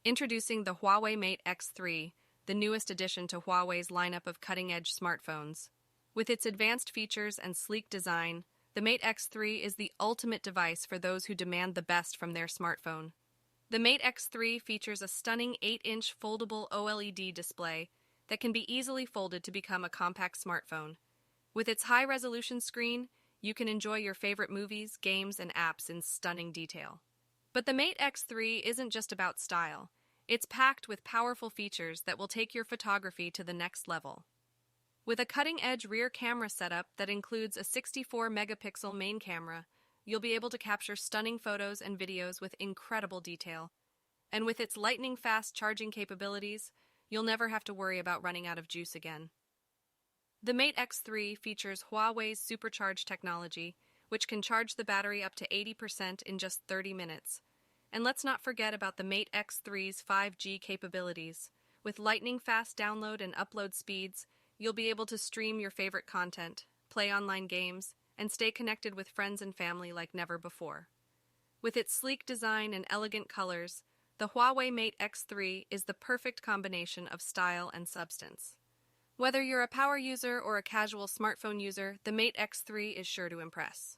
Introducing the Huawei Mate X3, the newest addition to Huawei's lineup of cutting-edge smartphones. With its advanced features and sleek design, the Mate X3 is the ultimate device for those who demand the best from their smartphone. The Mate X3 features a stunning 8-inch foldable OLED display that can be easily folded to become a compact smartphone. With its high-resolution screen, you can enjoy your favorite movies, games, and apps in stunning detail. But the Mate X3 isn't just about style. It's packed with powerful features that will take your photography to the next level. With a cutting-edge rear camera setup that includes a 64-megapixel main camera, you'll be able to capture stunning photos and videos with incredible detail. And with its lightning-fast charging capabilities, you'll never have to worry about running out of juice again. The Mate X3 features Huawei's supercharged technology, which can charge the battery up to 80% in just 30 minutes. And let's not forget about the Mate X3's 5G capabilities. With lightning-fast download and upload speeds, you'll be able to stream your favorite content, play online games, and stay connected with friends and family like never before. With its sleek design and elegant colors, the Huawei Mate X3 is the perfect combination of style and substance. Whether you're a power user or a casual smartphone user, the Mate X3 is sure to impress.